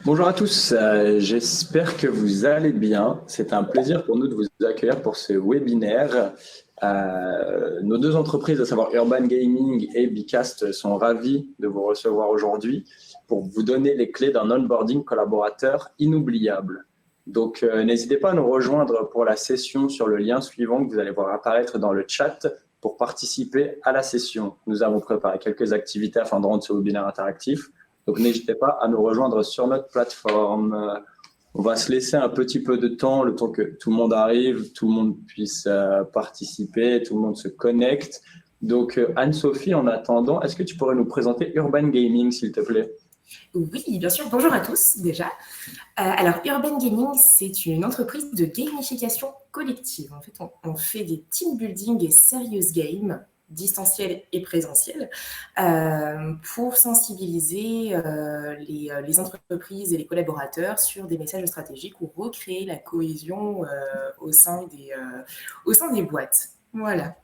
Bonjour à tous, j'espère que vous allez bien. C'est un plaisir pour nous de vous accueillir pour ce webinaire. Nos deux entreprises, à savoir Urban Gaming et Bicast, sont ravis de vous recevoir aujourd'hui pour vous donner les clés d'un onboarding collaborateur inoubliable. Donc, n'hésitez pas à nous rejoindre pour la session sur le lien suivant que vous allez voir apparaître dans le chat pour participer à la session. Nous avons préparé quelques activités afin de rendre ce webinaire interactif. Donc, n'hésitez pas à nous rejoindre sur notre plateforme. On va se laisser un petit peu de temps, le temps que tout le monde arrive, tout le monde puisse participer, tout le monde se connecte. Donc, Anne-Sophie, en attendant, est-ce que tu pourrais nous présenter Urban Gaming, s'il te plaît? Oui, bien sûr. Bonjour à tous, déjà. Alors, Urban Gaming, c'est une entreprise de gamification collective. En fait, on fait des team building et serious games, distanciels et présentiels, pour sensibiliser les entreprises et les collaborateurs sur des messages stratégiques ou recréer la cohésion au sein des boîtes. Voilà.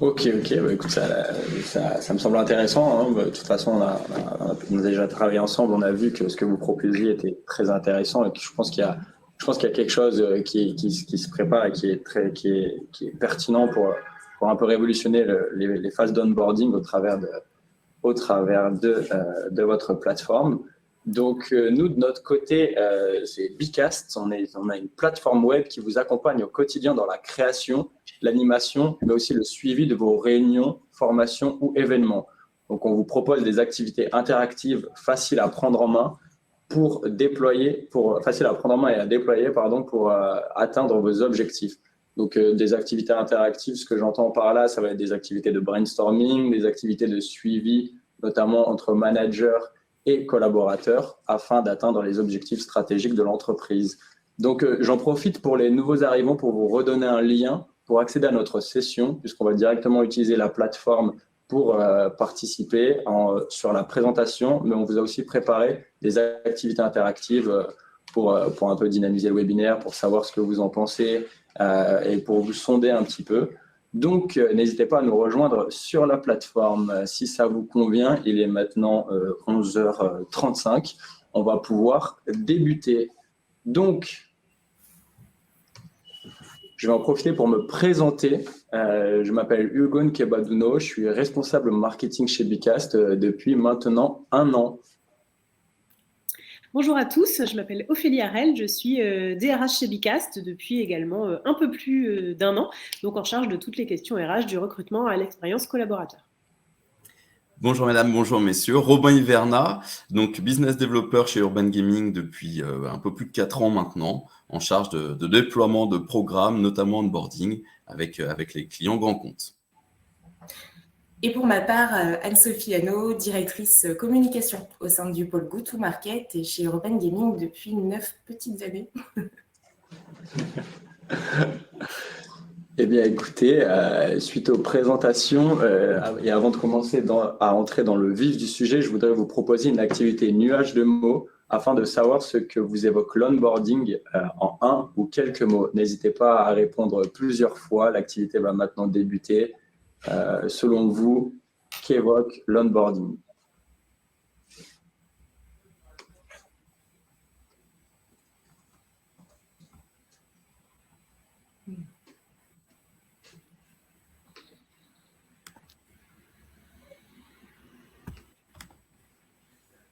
Ok, bah, écoute, ça me semble intéressant, hein. De toute façon, on a déjà travaillé ensemble, on a vu que ce que vous proposiez était très intéressant et que je pense qu'il y a quelque chose qui se prépare et qui est pertinent pour un peu révolutionner les phases d'onboarding au travers de votre plateforme. Donc, nous, de notre côté, c'est Bicast. On a une plateforme web qui vous accompagne au quotidien dans la création, l'animation, mais aussi le suivi de vos réunions, formations ou événements. Donc, on vous propose des activités interactives faciles à prendre en main faciles à prendre en main et à déployer, pour atteindre vos objectifs. Donc, des activités interactives, ce que j'entends par là, ça va être des activités de brainstorming, des activités de suivi, notamment entre managers et collaborateurs, afin d'atteindre les objectifs stratégiques de l'entreprise. Donc, j'en profite pour les nouveaux arrivants pour vous redonner un lien pour accéder à notre session, puisqu'on va directement utiliser la plateforme pour participer sur la présentation, mais on vous a aussi préparé des activités interactives pour un peu dynamiser le webinaire, pour savoir ce que vous en pensez et pour vous sonder un petit peu. Donc, n'hésitez pas à nous rejoindre sur la plateforme. Si ça vous convient, il est maintenant 11h35. On va pouvoir débuter. Donc, je vais en profiter pour me présenter. Je m'appelle Hugo Nkebadouno, je suis responsable marketing chez Bicast depuis maintenant 1 an. Bonjour à tous, je m'appelle Ophélie Harel, je suis DRH chez Bicast depuis également un peu plus d'1 an, donc en charge de toutes les questions RH du recrutement à l'expérience collaborateur. Bonjour mesdames, bonjour messieurs, Robin Hiverna, donc business developer chez Urban Gaming depuis un peu plus de 4 ans maintenant, en charge de déploiement de programmes, notamment onboarding avec les clients grands comptes. Et pour ma part, Anne-Sophie Hano, directrice communication au sein du pôle Go-to-Market et chez Urban Gaming depuis 9 petites années. Eh bien, écoutez, suite aux présentations et avant de commencer à entrer dans le vif du sujet, je voudrais vous proposer une activité nuage de mots afin de savoir ce que vous évoque l'onboarding en un ou quelques mots. N'hésitez pas à répondre plusieurs fois. L'activité va maintenant débuter. Selon vous, qu'évoque l'onboarding ?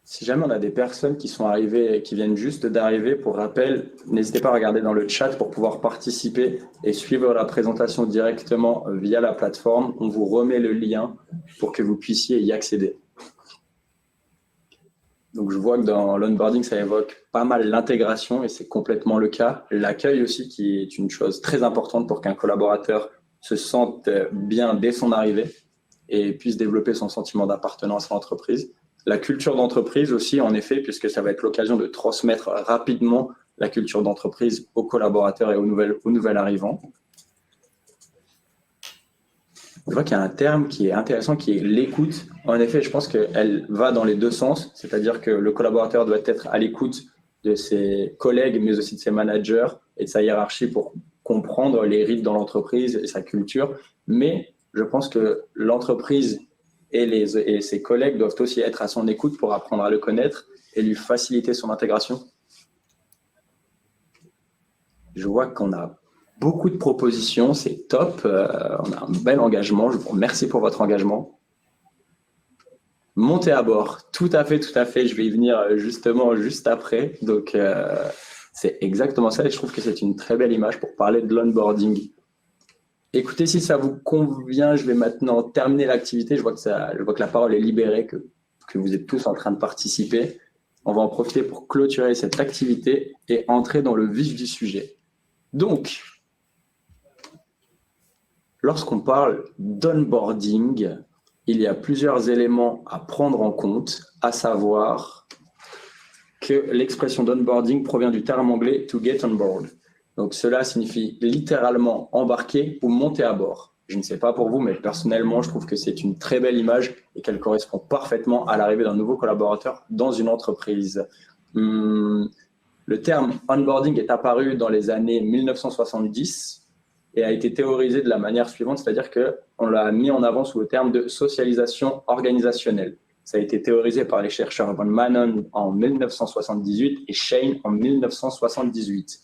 Si jamais on a des personnes qui sont arrivées, qui viennent juste d'arriver, pour rappel, n'hésitez pas à regarder dans le chat pour pouvoir participer et suivre la présentation directement via la plateforme. On vous remet le lien pour que vous puissiez y accéder. Donc, je vois que dans l'onboarding, ça évoque pas mal l'intégration et c'est complètement le cas. L'accueil aussi, qui est une chose très importante pour qu'un collaborateur se sente bien dès son arrivée et puisse développer son sentiment d'appartenance à l'entreprise. La culture d'entreprise aussi, en effet, puisque ça va être l'occasion de transmettre rapidement la culture d'entreprise aux collaborateurs et aux nouvelles arrivants. Je vois qu'il y a un terme qui est intéressant, qui est l'écoute. En effet, je pense qu'elle va dans les deux sens, c'est-à-dire que le collaborateur doit être à l'écoute de ses collègues, mais aussi de ses managers et de sa hiérarchie pour comprendre les rythmes dans l'entreprise et sa culture. Mais je pense que l'entreprise et ses collègues doivent aussi être à son écoute pour apprendre à le connaître et lui faciliter son intégration? Je vois qu'on a beaucoup de propositions, c'est top. On a un bel engagement. Je vous remercie pour votre engagement. Montez à bord, tout à fait, tout à fait. Je vais y venir justement juste après. Donc, c'est exactement ça et je trouve que c'est une très belle image pour parler de l'onboarding. Écoutez, si ça vous convient, je vais maintenant terminer l'activité. Je vois que la parole est libérée, que vous êtes tous en train de participer. On va en profiter pour clôturer cette activité et entrer dans le vif du sujet. Donc, lorsqu'on parle d'onboarding, il y a plusieurs éléments à prendre en compte, à savoir que l'expression d'onboarding provient du terme anglais to get on board. Donc, cela signifie littéralement embarquer ou monter à bord. Je ne sais pas pour vous, mais personnellement, je trouve que c'est une très belle image et qu'elle correspond parfaitement à l'arrivée d'un nouveau collaborateur dans une entreprise. Le terme onboarding est apparu dans les années 1970 et a été théorisé de la manière suivante, c'est-à-dire qu'on l'a mis en avant sous le terme de socialisation organisationnelle. Ça a été théorisé par les chercheurs Von Manon en 1978 et Shane en 1978.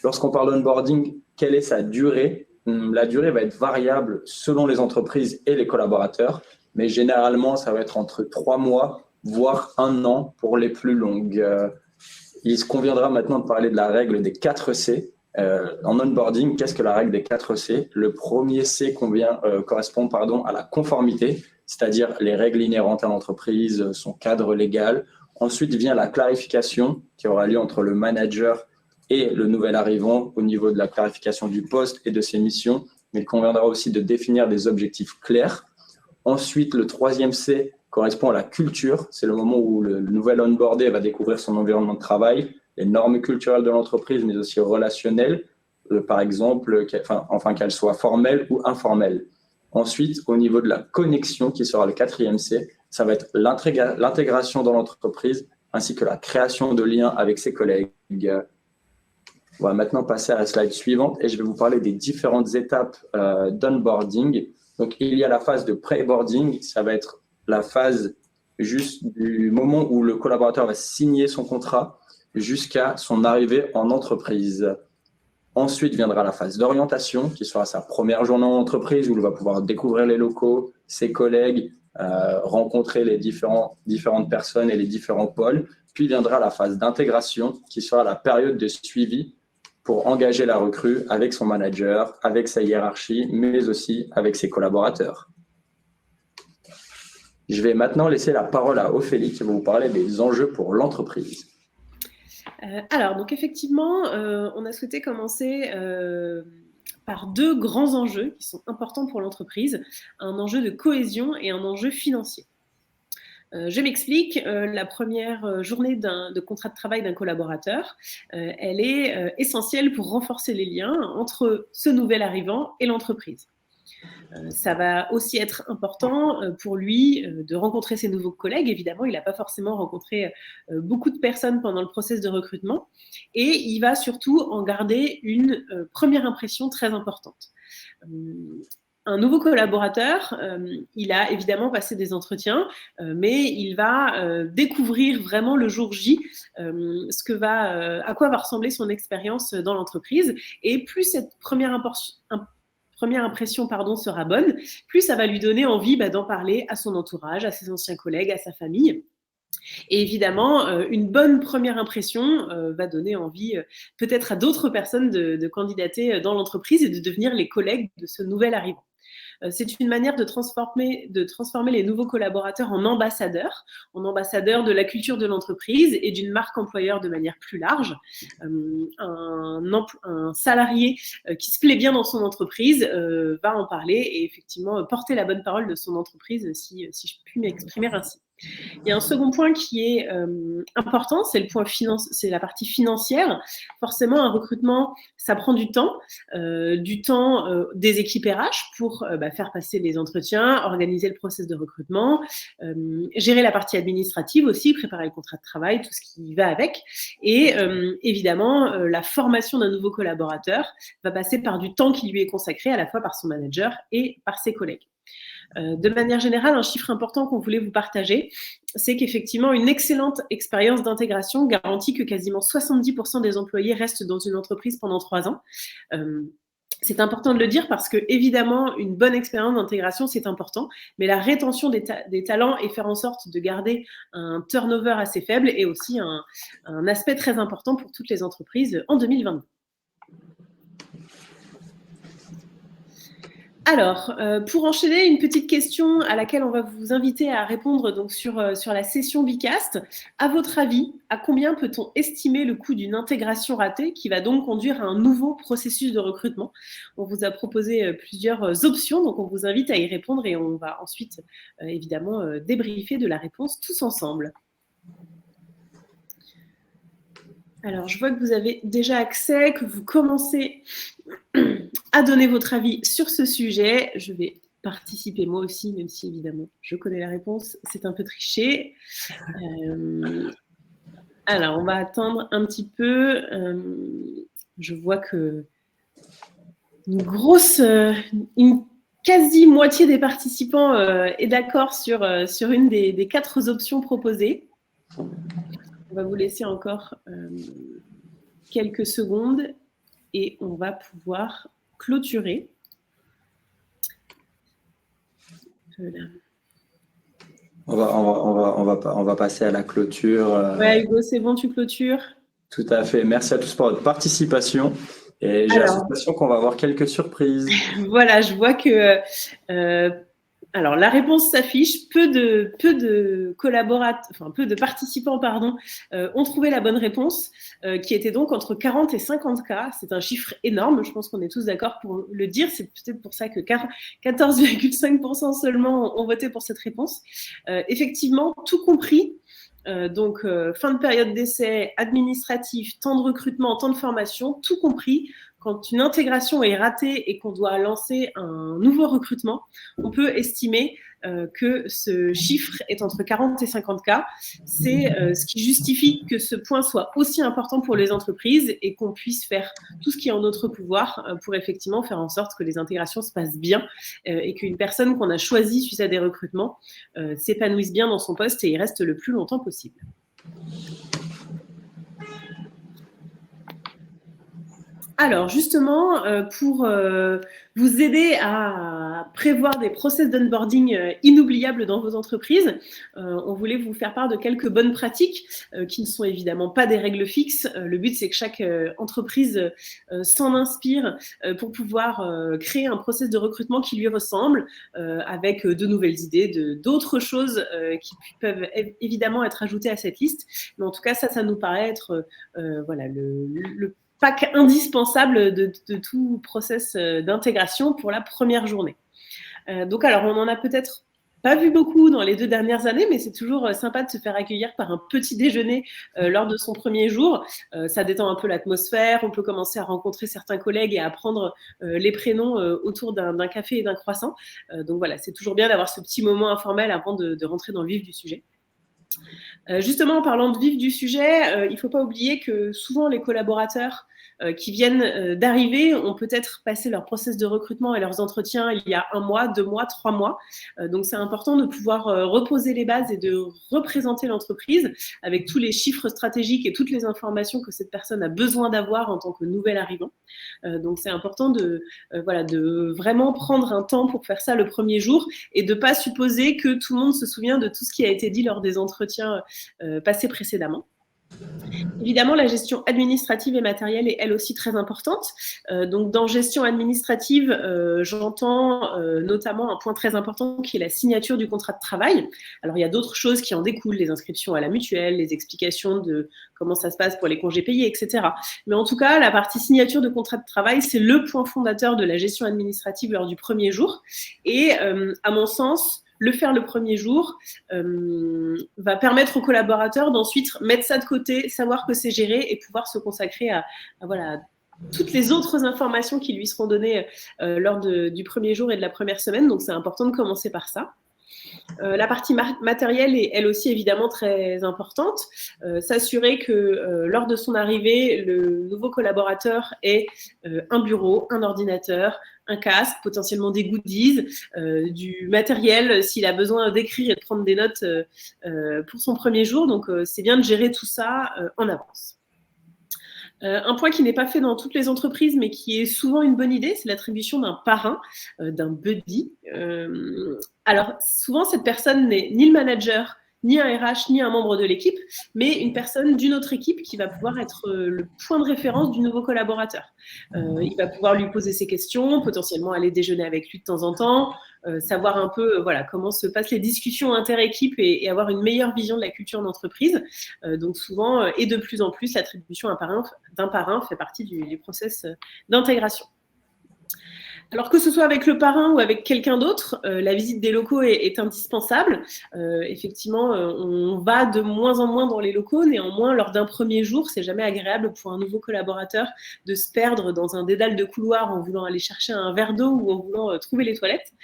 Lorsqu'on parle d'onboarding, quelle est sa durée? La durée va être variable selon les entreprises et les collaborateurs, mais généralement, ça va être entre 3 mois, voire 1 an pour les plus longues. Il se conviendra maintenant de parler de la règle des 4 C. En onboarding, qu'est-ce que la règle des 4 C? Le premier C correspond à la conformité, c'est-à-dire les règles inhérentes à l'entreprise, son cadre légal. Ensuite vient la clarification qui aura lieu entre le manager et le nouvel arrivant au niveau de la clarification du poste et de ses missions. Mais il conviendra aussi de définir des objectifs clairs. Ensuite, le 3e C correspond à la culture. C'est le moment où le nouvel onboardé va découvrir son environnement de travail, les normes culturelles de l'entreprise, mais aussi relationnelles, par exemple, qu'elles soient formelles ou informelles. Ensuite, au niveau de la connexion, qui sera le 4e C, ça va être l'intégration dans l'entreprise, ainsi que la création de liens avec ses collègues. On va maintenant passer à la slide suivante et je vais vous parler des différentes étapes d'onboarding. Donc, il y a la phase de pré-boarding, ça va être la phase juste du moment où le collaborateur va signer son contrat jusqu'à son arrivée en entreprise. Ensuite viendra la phase d'orientation, qui sera sa première journée en entreprise, où il va pouvoir découvrir les locaux, ses collègues, rencontrer les différentes personnes et les différents pôles. Puis viendra la phase d'intégration, qui sera la période de suivi pour engager la recrue avec son manager, avec sa hiérarchie, mais aussi avec ses collaborateurs. Je vais maintenant laisser la parole à Ophélie, qui va vous parler des enjeux pour l'entreprise. Alors, donc effectivement, on a souhaité commencer par 2 grands enjeux qui sont importants pour l'entreprise, un enjeu de cohésion et un enjeu financier. Je m'explique, la première journée de contrat de travail d'un collaborateur, elle est essentielle pour renforcer les liens entre ce nouvel arrivant et l'entreprise. Ça va aussi être important pour lui de rencontrer ses nouveaux collègues. Évidemment, il n'a pas forcément rencontré beaucoup de personnes pendant le process de recrutement et il va surtout en garder une première impression très importante. Un nouveau collaborateur, il a évidemment passé des entretiens, mais il va découvrir vraiment le jour J à quoi va ressembler son expérience dans l'entreprise. Et plus cette première impression sera bonne, plus ça va lui donner envie d'en parler à son entourage, à ses anciens collègues, à sa famille. Et évidemment, une bonne première impression va donner envie peut-être à d'autres personnes de candidater dans l'entreprise et de devenir les collègues de ce nouvel arrivant. C'est une manière de transformer les nouveaux collaborateurs en ambassadeurs de la culture de l'entreprise et d'une marque employeur de manière plus large. Un salarié qui se plaît bien dans son entreprise va en parler et effectivement porter la bonne parole de son entreprise, si je puis m'exprimer ainsi. Il y a un second point qui est important, c'est la partie financière. Forcément, un recrutement, ça prend du temps des équipes RH pour faire passer les entretiens, organiser le process de recrutement, gérer la partie administrative aussi, préparer le contrat de travail, tout ce qui va avec. Et évidemment, la formation d'un nouveau collaborateur va passer par du temps qui lui est consacré à la fois par son manager et par ses collègues. De manière générale, un chiffre important qu'on voulait vous partager, c'est qu'effectivement, une excellente expérience d'intégration garantit que quasiment 70% des employés restent dans une entreprise pendant 3 ans. C'est important de le dire parce que, évidemment, une bonne expérience d'intégration, c'est important, mais la rétention des talents et faire en sorte de garder un turnover assez faible est aussi un aspect très important pour toutes les entreprises en 2022. Alors, pour enchaîner, une petite question à laquelle on va vous inviter à répondre donc sur la session Bicast. À votre avis, à combien peut-on estimer le coût d'une intégration ratée qui va donc conduire à un nouveau processus de recrutement? On vous a proposé plusieurs options, donc on vous invite à y répondre et on va ensuite évidemment débriefer de la réponse tous ensemble. Alors, je vois que vous avez déjà accès, que vous commencez à donner votre avis sur ce sujet. Je vais participer moi aussi, même si évidemment je connais la réponse, c'est un peu triché. Alors, on va attendre un petit peu. Je vois que une quasi-moitié des participants est d'accord sur une des 4 options proposées. On va vous laisser encore quelques secondes et on va pouvoir clôturer. Voilà. On va passer à la clôture. Ouais, Hugo, c'est bon, tu clôtures? Tout à fait. Merci à tous pour votre participation. Et j'ai l'impression qu'on va avoir quelques surprises. Voilà, je vois que alors la réponse s'affiche. Peu de participants ont trouvé la bonne réponse, qui était donc entre 40 et 50 cas. C'est un chiffre énorme. Je pense qu'on est tous d'accord pour le dire. C'est peut-être pour ça que 14,5% seulement ont voté pour cette réponse. Effectivement, tout compris. Donc, fin de période d'essai, administratif, temps de recrutement, temps de formation, tout compris. Quand une intégration est ratée et qu'on doit lancer un nouveau recrutement, on peut estimer que ce chiffre est entre 40 et 50 cas. C'est ce qui justifie que ce point soit aussi important pour les entreprises et qu'on puisse faire tout ce qui est en notre pouvoir pour effectivement faire en sorte que les intégrations se passent bien et qu'une personne qu'on a choisie suite à des recrutements s'épanouisse bien dans son poste et y reste le plus longtemps possible. Alors justement, pour vous aider à prévoir des process d'onboarding inoubliables dans vos entreprises, on voulait vous faire part de quelques bonnes pratiques qui ne sont évidemment pas des règles fixes. Le but, c'est que chaque entreprise s'en inspire pour pouvoir créer un process de recrutement qui lui ressemble, avec de nouvelles idées, d'autres choses qui peuvent évidemment être ajoutées à cette liste. Mais en tout cas, ça nous paraît être voilà, le pack indispensable de tout process d'intégration pour la première journée. Donc alors, on en a peut-être pas vu beaucoup dans les 2 dernières années, mais c'est toujours sympa de se faire accueillir par un petit déjeuner lors de son premier jour. Ça détend un peu l'atmosphère, on peut commencer à rencontrer certains collègues et à apprendre les prénoms autour d'un café et d'un croissant. Donc voilà, c'est toujours bien d'avoir ce petit moment informel avant de rentrer dans le vif du sujet. Justement, en parlant de vif du sujet, il ne faut pas oublier que souvent les collaborateurs qui viennent d'arriver ont peut-être passé leur process de recrutement et leurs entretiens il y a 1 mois, 2 mois, 3 mois. Donc, c'est important de pouvoir reposer les bases et de représenter l'entreprise avec tous les chiffres stratégiques et toutes les informations que cette personne a besoin d'avoir en tant que nouvel arrivant. Donc, c'est important de vraiment prendre un temps pour faire ça le premier jour et de ne pas supposer que tout le monde se souvient de tout ce qui a été dit lors des entretiens passés précédemment. Évidemment, la gestion administrative et matérielle est elle aussi très importante. Donc, dans gestion administrative, j'entends notamment un point très important qui est la signature du contrat de travail. Alors, il y a d'autres choses qui en découlent, les inscriptions à la mutuelle, les explications de comment ça se passe pour les congés payés, etc. Mais en tout cas, la partie signature de contrat de travail, c'est le point fondateur de la gestion administrative lors du premier jour. Et à mon sens, le faire le premier jour va permettre aux collaborateurs d'ensuite mettre ça de côté, savoir que c'est géré et pouvoir se consacrer à toutes les autres informations qui lui seront données lors du premier jour et de la première semaine. Donc, c'est important de commencer par ça. La partie matérielle est elle aussi évidemment très importante. S'assurer que lors de son arrivée, le nouveau collaborateur ait un bureau, un ordinateur, un casque, potentiellement des goodies, du matériel s'il a besoin d'écrire et de prendre des notes pour son premier jour. Donc, c'est bien de gérer tout ça en avance. Un point qui n'est pas fait dans toutes les entreprises, mais qui est souvent une bonne idée, c'est l'attribution d'un parrain, d'un buddy. Alors, souvent, cette personne n'est ni le manager, ni un RH, ni un membre de l'équipe, mais une personne d'une autre équipe qui va pouvoir être le point de référence du nouveau collaborateur. Il va pouvoir lui poser ses questions, potentiellement aller déjeuner avec lui de temps en temps, savoir un peu voilà, comment se passent les discussions inter-équipes et avoir une meilleure vision de la culture d'entreprise. Donc souvent, et de plus en plus, l'attribution d'un parrain fait partie du process d'intégration. Alors que ce soit avec le parrain ou avec quelqu'un d'autre, la visite des locaux est indispensable. Effectivement, on va de moins en moins dans les locaux. Néanmoins, lors d'un premier jour, c'est jamais agréable pour un nouveau collaborateur de se perdre dans un dédale de couloirs en voulant aller chercher un verre d'eau ou en voulant trouver les toilettes.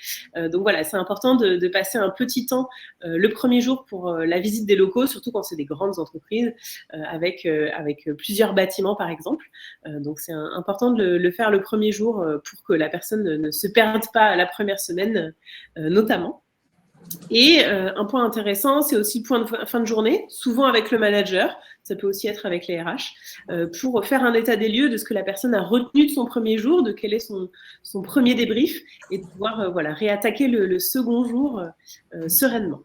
Donc voilà, c'est important de passer un petit temps le premier jour pour la visite des locaux, surtout quand c'est des grandes entreprises avec plusieurs bâtiments, par exemple. Donc c'est important de le faire le premier jour pour que la personne ne se perdent pas la première semaine, notamment. Et un point intéressant, c'est aussi le point de fin de journée, souvent avec le manager, ça peut aussi être avec les RH, pour faire un état des lieux de ce que la personne a retenu de son premier jour, de quel est son premier débrief, et de pouvoir voilà, réattaquer le second jour sereinement.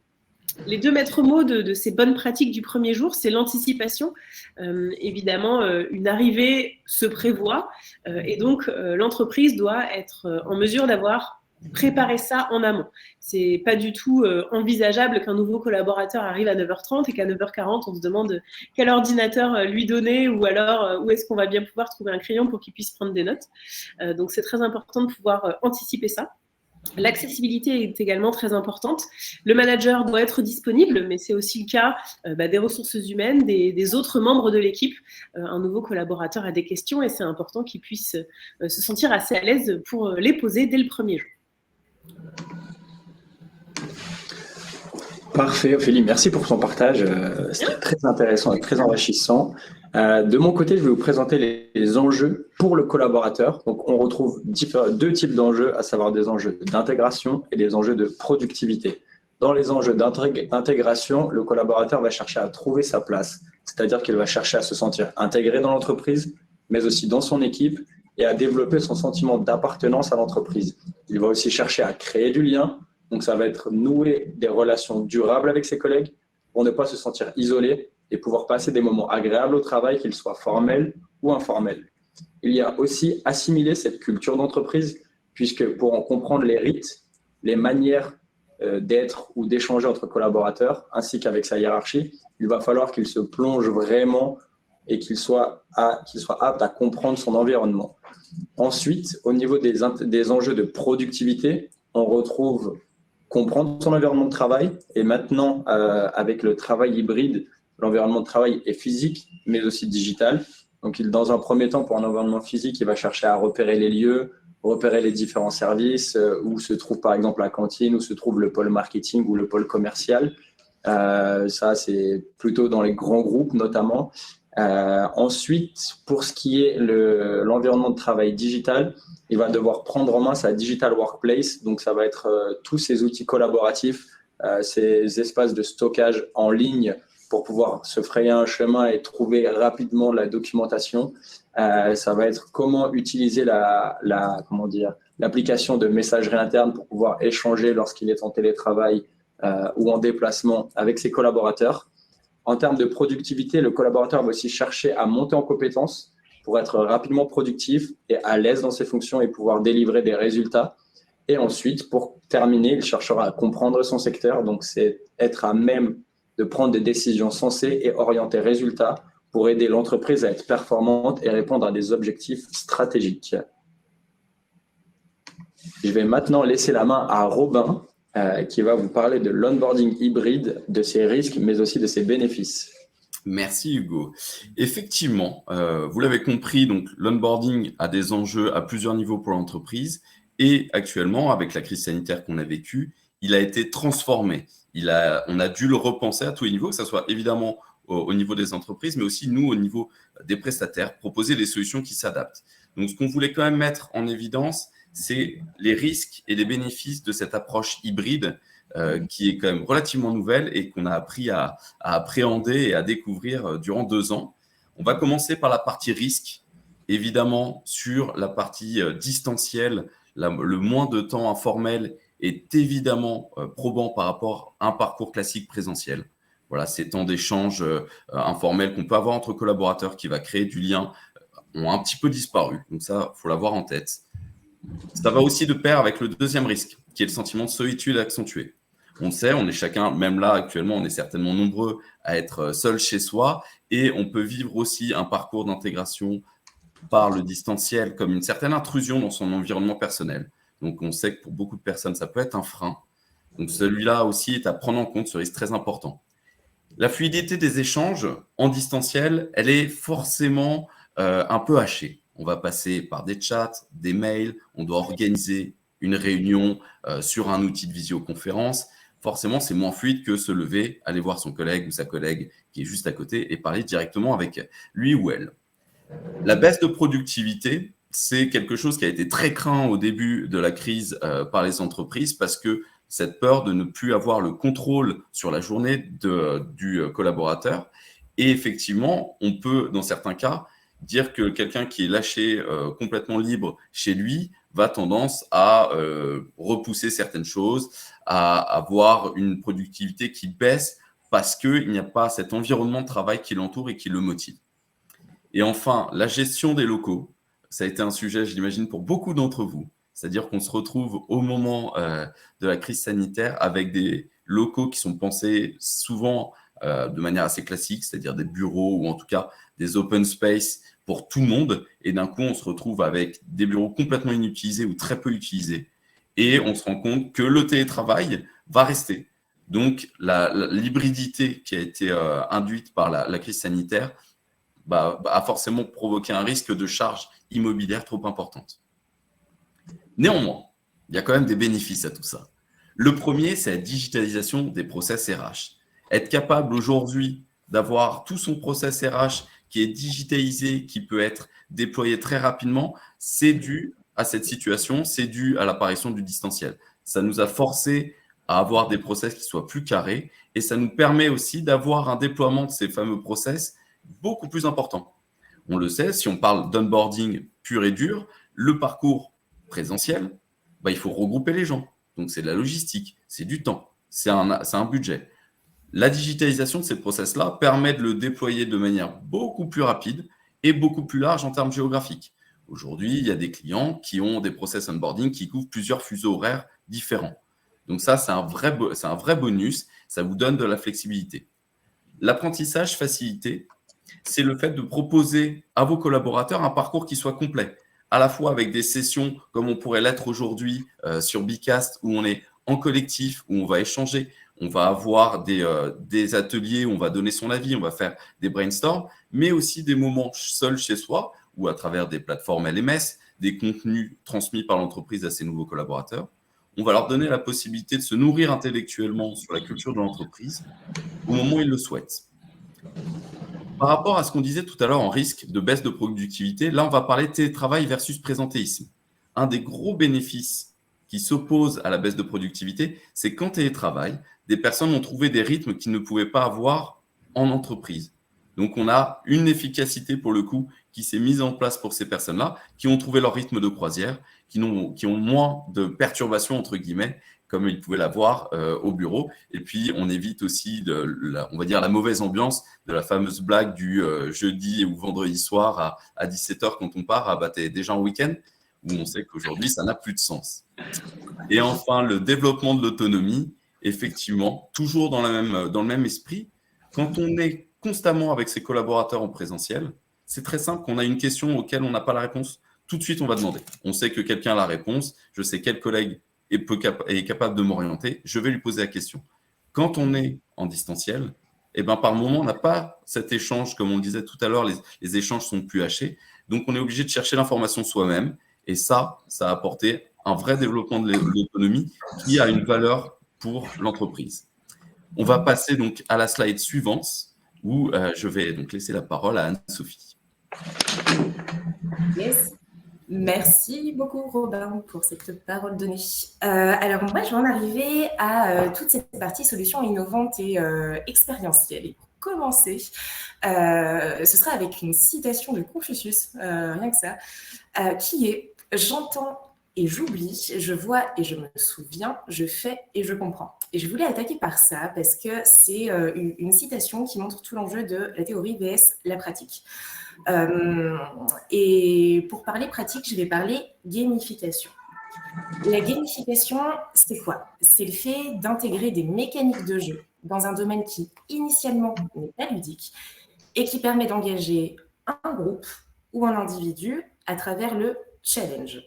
Les deux maîtres mots de ces bonnes pratiques du premier jour, c'est l'anticipation. Évidemment, une arrivée se prévoit et donc l'entreprise doit être en mesure d'avoir préparé ça en amont. C'est pas du tout envisageable qu'un nouveau collaborateur arrive à 9h30 et qu'à 9h40, on se demande quel ordinateur lui donner ou alors où est-ce qu'on va bien pouvoir trouver un crayon pour qu'il puisse prendre des notes. Donc, c'est très important de pouvoir anticiper ça. L'accessibilité est également très importante. Le manager doit être disponible, mais c'est aussi le cas des ressources humaines, des autres membres de l'équipe. Un nouveau collaborateur a des questions et c'est important qu'il puisse se sentir assez à l'aise pour les poser dès le premier jour. Parfait, Ophélie. Merci pour ton partage. C'était très intéressant et très enrichissant. De mon côté, je vais vous présenter les enjeux pour le collaborateur. Donc, on retrouve deux types d'enjeux, à savoir des enjeux d'intégration et des enjeux de productivité. Dans les enjeux d'intégration, le collaborateur va chercher à trouver sa place, c'est-à-dire qu'il va chercher à se sentir intégré dans l'entreprise, mais aussi dans son équipe et à développer son sentiment d'appartenance à l'entreprise. Il va aussi chercher à créer du lien. Donc, ça va être nouer des relations durables avec ses collègues pour ne pas se sentir isolé et pouvoir passer des moments agréables au travail, qu'ils soient formels ou informels. Il y a aussi assimiler cette culture d'entreprise, puisque pour en comprendre les rites, les manières d'être ou d'échanger entre collaborateurs, ainsi qu'avec sa hiérarchie, il va falloir qu'il se plonge vraiment et qu'il soit apte à comprendre son environnement. Ensuite, au niveau des enjeux de productivité, on retrouve comprendre son environnement de travail. Et maintenant, avec le travail hybride, l'environnement de travail est physique, mais aussi digital. Donc, dans un premier temps, pour un environnement physique, il va chercher à repérer les lieux, repérer les différents services, où se trouve par exemple la cantine, où se trouve le pôle marketing ou le pôle commercial. Ça, c'est plutôt dans les grands groupes notamment. Ensuite, pour ce qui est l'environnement de travail digital, il va devoir prendre en main sa digital workplace. Donc, ça va être tous ces outils collaboratifs, ces espaces de stockage en ligne pour pouvoir se frayer un chemin et trouver rapidement la documentation. Ça va être comment utiliser l'application de messagerie interne pour pouvoir échanger lorsqu'il est en télétravail ou en déplacement avec ses collaborateurs. En termes de productivité, le collaborateur va aussi chercher à monter en compétences pour être rapidement productif et à l'aise dans ses fonctions et pouvoir délivrer des résultats. Et ensuite, pour terminer, il cherchera à comprendre son secteur. Donc, c'est être à même de prendre des décisions sensées et orientées résultats pour aider l'entreprise à être performante et répondre à des objectifs stratégiques. Je vais maintenant laisser la main à Robin, qui va vous parler de l'onboarding hybride, de ses risques, mais aussi de ses bénéfices. Merci Hugo. Effectivement, vous l'avez compris, donc l'onboarding a des enjeux à plusieurs niveaux pour l'entreprise et actuellement, avec la crise sanitaire qu'on a vécue, il a été transformé. On a dû le repenser à tous les niveaux, que ce soit évidemment au niveau des entreprises, mais aussi nous, au niveau des prestataires, proposer des solutions qui s'adaptent. Donc, ce qu'on voulait quand même mettre en évidence, c'est les risques et les bénéfices de cette approche hybride qui est quand même relativement nouvelle et qu'on a appris à appréhender et à découvrir durant 2 ans. On va commencer par la partie risque. Évidemment, sur la partie distancielle, le moins de temps informel est évidemment probant par rapport à un parcours classique présentiel. Voilà, ces temps d'échange informels qu'on peut avoir entre collaborateurs qui va créer du lien ont un petit peu disparu. Donc ça, il faut l'avoir en tête. Ça va aussi de pair avec le deuxième risque, qui est le sentiment de solitude accentué. On le sait, on est chacun, même là actuellement, on est certainement nombreux à être seul chez soi et on peut vivre aussi un parcours d'intégration par le distanciel comme une certaine intrusion dans son environnement personnel. Donc on sait que pour beaucoup de personnes, ça peut être un frein. Donc celui-là aussi est à prendre en compte, ce risque très important. La fluidité des échanges en distanciel, elle est forcément un peu hachée. On va passer par des chats, des mails, on doit organiser une réunion sur un outil de visioconférence. Forcément, c'est moins fluide que se lever, aller voir son collègue ou sa collègue qui est juste à côté et parler directement avec lui ou elle. La baisse de productivité, c'est quelque chose qui a été très craint au début de la crise par les entreprises parce que cette peur de ne plus avoir le contrôle sur la journée du collaborateur. Et effectivement, on peut, dans certains cas, dire que quelqu'un qui est lâché complètement libre chez lui va tendance à repousser certaines choses, à avoir une productivité qui baisse parce qu'il n'y a pas cet environnement de travail qui l'entoure et qui le motive. Et enfin, la gestion des locaux, ça a été un sujet, je l'imagine, pour beaucoup d'entre vous. C'est-à-dire qu'on se retrouve au moment de la crise sanitaire avec des locaux qui sont pensés souvent de manière assez classique, c'est-à-dire des bureaux ou en tout cas des open space pour tout le monde. Et d'un coup, on se retrouve avec des bureaux complètement inutilisés ou très peu utilisés. Et on se rend compte que le télétravail va rester. Donc, l'hybridité qui a été induite par la crise sanitaire a forcément provoqué un risque de charge immobilière trop importante. Néanmoins, il y a quand même des bénéfices à tout ça. Le premier, c'est la digitalisation des process RH. Être capable aujourd'hui d'avoir tout son process RH qui est digitalisé, qui peut être déployé très rapidement, c'est dû à cette situation, c'est dû à l'apparition du distanciel. Ça nous a forcé à avoir des process qui soient plus carrés et ça nous permet aussi d'avoir un déploiement de ces fameux process beaucoup plus important. On le sait, si on parle d'onboarding pur et dur, le parcours présentiel, il faut regrouper les gens. Donc, c'est de la logistique, c'est du temps, c'est un budget. La digitalisation de ces process-là permet de le déployer de manière beaucoup plus rapide et beaucoup plus large en termes géographiques. Aujourd'hui, il y a des clients qui ont des process onboarding qui couvrent plusieurs fuseaux horaires différents. Donc ça, c'est un vrai bonus. Ça vous donne de la flexibilité. L'apprentissage facilité, c'est le fait de proposer à vos collaborateurs un parcours qui soit complet, à la fois avec des sessions comme on pourrait l'être aujourd'hui sur Bcast, où on est en collectif, où on va échanger, on va avoir des ateliers où on va donner son avis, on va faire des brainstorms, mais aussi des moments seuls chez soi ou à travers des plateformes LMS, des contenus transmis par l'entreprise à ses nouveaux collaborateurs. On va leur donner la possibilité de se nourrir intellectuellement sur la culture de l'entreprise au moment où ils le souhaitent. Par rapport à ce qu'on disait tout à l'heure en risque de baisse de productivité, là, on va parler télétravail versus présentéisme. Un des gros bénéfices qui s'oppose à la baisse de productivité, c'est qu'en télétravail, des personnes ont trouvé des rythmes qu'ils ne pouvaient pas avoir en entreprise. Donc, on a une efficacité, pour le coup, qui s'est mise en place pour ces personnes-là, qui ont trouvé leur rythme de croisière, qui ont moins de perturbations, entre guillemets, comme ils pouvaient l'avoir au bureau. Et puis, on évite aussi, on va dire, la mauvaise ambiance de la fameuse blague du jeudi ou vendredi soir à 17h quand on part, t'es déjà en week-end, où on sait qu'aujourd'hui, ça n'a plus de sens. Et enfin, le développement de l'autonomie, effectivement, toujours dans le même esprit. Quand on est constamment avec ses collaborateurs en présentiel, c'est très simple, qu'on a une question auquel on n'a pas la réponse, tout de suite, on va demander. On sait que quelqu'un a la réponse, je sais quel collègue est capable de m'orienter, je vais lui poser la question. Quand on est en distanciel, par moment, on n'a pas cet échange, comme on le disait tout à l'heure, les échanges sont plus hachés, donc on est obligé de chercher l'information soi-même, et ça a apporté un vrai développement de l'autonomie qui a une valeur pour l'entreprise. On va passer donc à la slide suivante où je vais donc laisser la parole à Anne-Sophie. Yes. Merci beaucoup, Robin, pour cette parole donnée. Alors, moi, je vais en arriver à toute cette partie solutions innovantes et expérientielles. Et pour commencer, ce sera avec une citation de Confucius, rien que ça, qui est « J'entends et j'oublie, je vois et je me souviens, je fais et je comprends ». Et je voulais attaquer par ça parce que c'est une citation qui montre tout l'enjeu de la théorie vs la pratique. Et pour parler pratique, je vais parler gamification. La gamification, c'est quoi? C'est le fait d'intégrer des mécaniques de jeu dans un domaine qui, initialement, n'est pas ludique et qui permet d'engager un groupe ou un individu à travers le challenge.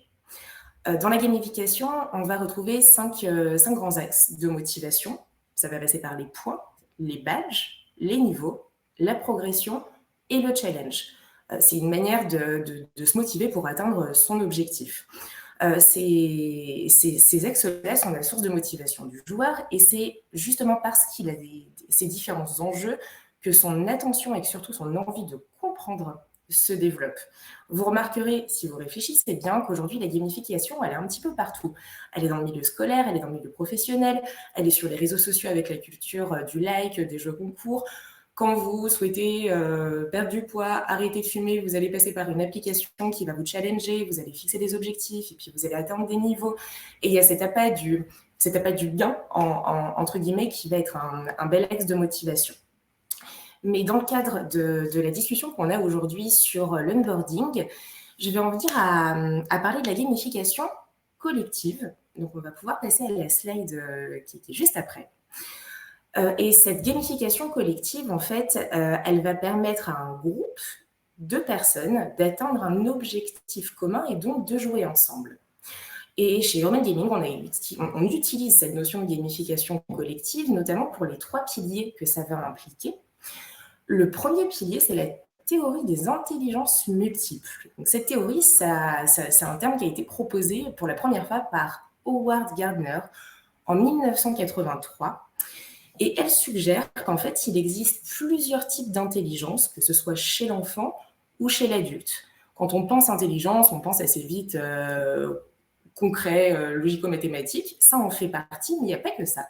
Dans la gamification, on va retrouver cinq grands axes de motivation. Ça va passer par les points, les badges, les niveaux, la progression et le challenge. C'est une manière de se motiver pour atteindre son objectif. Ces axes-là sont la source de motivation du joueur et c'est justement parce qu'il a ces différents enjeux que son attention et surtout son envie de comprendre se développe. Vous remarquerez, si vous réfléchissez bien, qu'aujourd'hui, la gamification, elle est un petit peu partout. Elle est dans le milieu scolaire, elle est dans le milieu professionnel, elle est sur les réseaux sociaux avec la culture du like, des jeux concours. Quand vous souhaitez perdre du poids, arrêter de fumer, vous allez passer par une application qui va vous challenger, vous allez fixer des objectifs et puis vous allez atteindre des niveaux. Et il y a cet appât du gain, entre guillemets, qui va être un bel axe de motivation. Mais dans le cadre de la discussion qu'on a aujourd'hui sur l'onboarding, je vais en venir à parler de la gamification collective. Donc, on va pouvoir passer à la slide qui est juste après. Et cette gamification collective, en fait, elle va permettre à un groupe de personnes d'atteindre un objectif commun et donc de jouer ensemble. Et chez Urban Gaming, on utilise cette notion de gamification collective, notamment pour les 3 piliers que ça va impliquer. Le premier pilier, c'est la théorie des intelligences multiples. Donc, cette théorie, c'est un terme qui a été proposé pour la première fois par Howard Gardner en 1983. Et elle suggère qu'en fait, il existe plusieurs types d'intelligence, que ce soit chez l'enfant ou chez l'adulte. Quand on pense intelligence, on pense assez vite concret, logico-mathématique. Ça en fait partie, mais il n'y a pas que ça.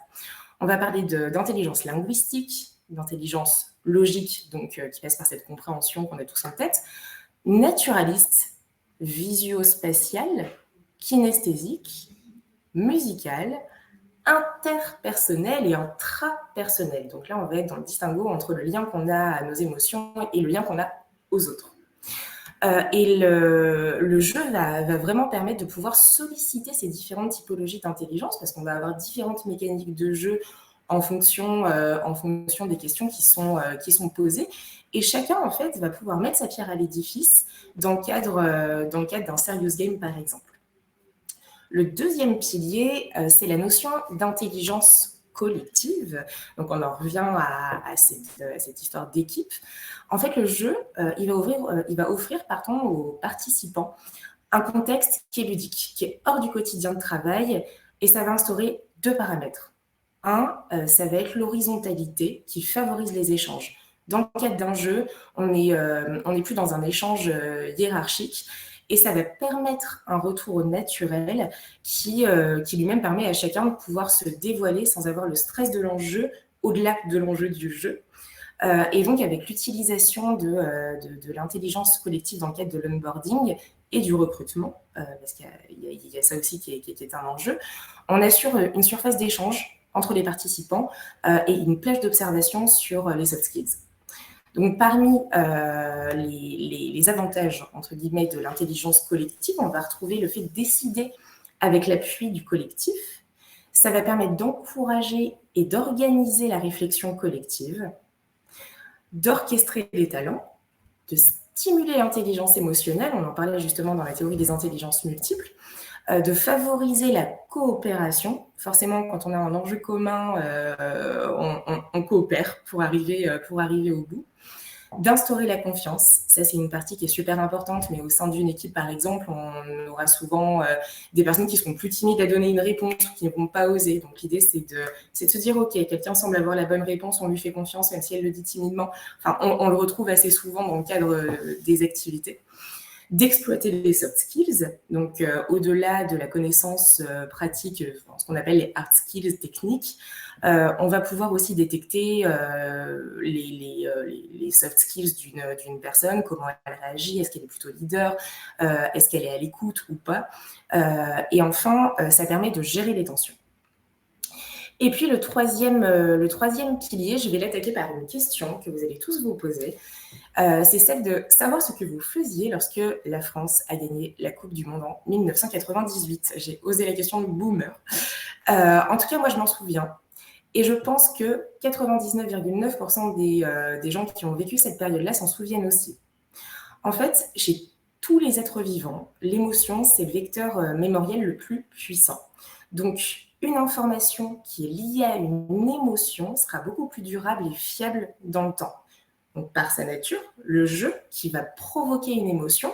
On va parler d'intelligence linguistique, d'intelligence logique, donc qui passe par cette compréhension qu'on a tous en tête, naturaliste, visio-spatiale, kinesthésique, musicale, interpersonnel et intrapersonnel. Donc là, on va être dans le distinguo entre le lien qu'on a à nos émotions et le lien qu'on a aux autres. Et le jeu va vraiment permettre de pouvoir solliciter ces différentes typologies d'intelligence parce qu'on va avoir différentes mécaniques de jeu en fonction des questions qui sont posées. Et chacun, en fait, va pouvoir mettre sa pierre à l'édifice dans le cadre d'un serious game, par exemple. Le deuxième pilier, c'est la notion d'intelligence collective. Donc, on en revient à cette histoire d'équipe. En fait, le jeu, il va offrir aux participants un contexte qui est ludique, qui est hors du quotidien de travail, et ça va instaurer 2 paramètres. Un, ça va être l'horizontalité qui favorise les échanges. Dans le cadre d'un jeu, on n'est plus dans un échange hiérarchique et ça va permettre un retour au naturel qui lui-même permet à chacun de pouvoir se dévoiler sans avoir le stress de l'enjeu au-delà de l'enjeu du jeu. Et donc, avec l'utilisation de l'intelligence collective dans le cadre de l'onboarding et du recrutement, parce qu'il y a ça aussi qui est un enjeu, on assure une surface d'échange entre les participants et une plage d'observation sur les soft skills. Donc, parmi les avantages, entre guillemets, de l'intelligence collective, on va retrouver le fait de décider avec l'appui du collectif. Ça va permettre d'encourager et d'organiser la réflexion collective, d'orchestrer les talents, de stimuler l'intelligence émotionnelle, on en parlait justement dans la théorie des intelligences multiples, de favoriser la coopération. Forcément, quand on a un enjeu commun, on coopère pour arriver au bout. d'instaurer la confiance. Ça, c'est une partie qui est super importante, mais au sein d'une équipe, par exemple, on aura souvent des personnes qui seront plus timides à donner une réponse, qui ne vont pas oser. Donc, l'idée, c'est de se dire, OK, quelqu'un semble avoir la bonne réponse, on lui fait confiance, même si elle le dit timidement. Enfin, on le retrouve assez souvent dans le cadre des activités. D'exploiter les soft skills, donc au-delà de la connaissance pratique, ce qu'on appelle les hard skills techniques, on va pouvoir aussi détecter les soft skills d'une personne, comment elle réagit, est-ce qu'elle est plutôt leader, est-ce qu'elle est à l'écoute ou pas. Et enfin, ça permet de gérer les tensions. Et puis le troisième pilier, je vais l'attaquer par une question que vous allez tous vous poser. C'est celle de savoir ce que vous faisiez lorsque la France a gagné la Coupe du Monde en 1998. J'ai osé la question de boomer. En tout cas, moi, je m'en souviens. Et je pense que 99,9% des gens qui ont vécu cette période-là s'en souviennent aussi. En fait, chez tous les êtres vivants, l'émotion, c'est le vecteur mémoriel le plus puissant. Donc, une information qui est liée à une émotion sera beaucoup plus durable et fiable dans le temps. Donc, par sa nature, le jeu qui va provoquer une émotion,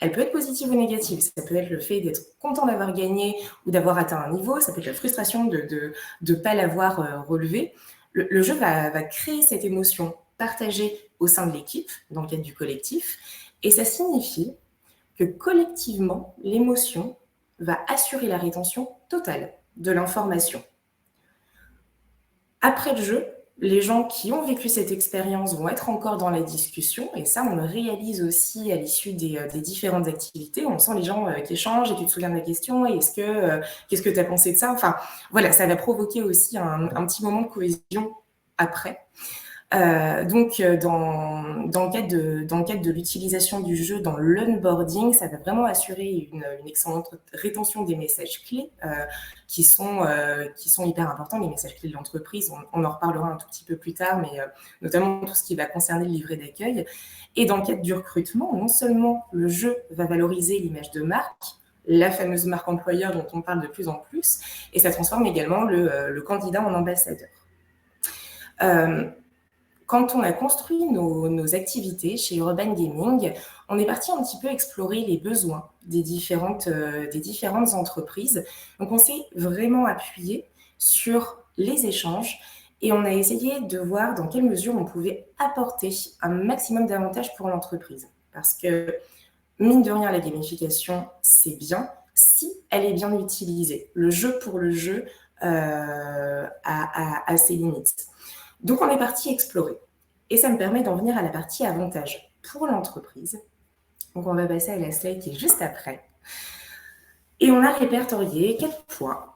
elle peut être positive ou négative. Ça peut être le fait d'être content d'avoir gagné ou d'avoir atteint un niveau. Ça peut être la frustration de ne pas l'avoir relevé. Le jeu va créer cette émotion partagée au sein de l'équipe, dans le cadre du collectif. Et ça signifie que collectivement, l'émotion va assurer la rétention totale de l'information. Après le jeu, les gens qui ont vécu cette expérience vont être encore dans la discussion, et ça, on le réalise aussi à l'issue des différentes activités. On sent les gens qui échangent, et tu te souviens de la question, et qu'est-ce que tu as pensé de ça? Enfin, voilà, ça va provoquer aussi un petit moment de cohésion après. Donc, dans le cadre de l'utilisation du jeu dans l'onboarding, ça va vraiment assurer une excellente rétention des messages clés qui sont hyper importants, les messages clés de l'entreprise. On en reparlera un tout petit peu plus tard, mais notamment tout ce qui va concerner le livret d'accueil. Et dans le cadre du recrutement, non seulement le jeu va valoriser l'image de marque, la fameuse marque employeur dont on parle de plus en plus, et ça transforme également le candidat en ambassadeur. Quand on a construit nos activités chez Urban Gaming, on est parti un petit peu explorer les besoins des différentes entreprises. Donc, on s'est vraiment appuyé sur les échanges et on a essayé de voir dans quelle mesure on pouvait apporter un maximum d'avantages pour l'entreprise. Parce que, mine de rien, la gamification, c'est bien si elle est bien utilisée. Le jeu pour le jeu a ses limites. Donc, on est parti explorer. Et ça me permet d'en venir à la partie avantages pour l'entreprise. Donc, on va passer à la slide qui est juste après. Et on a répertorié 4 points.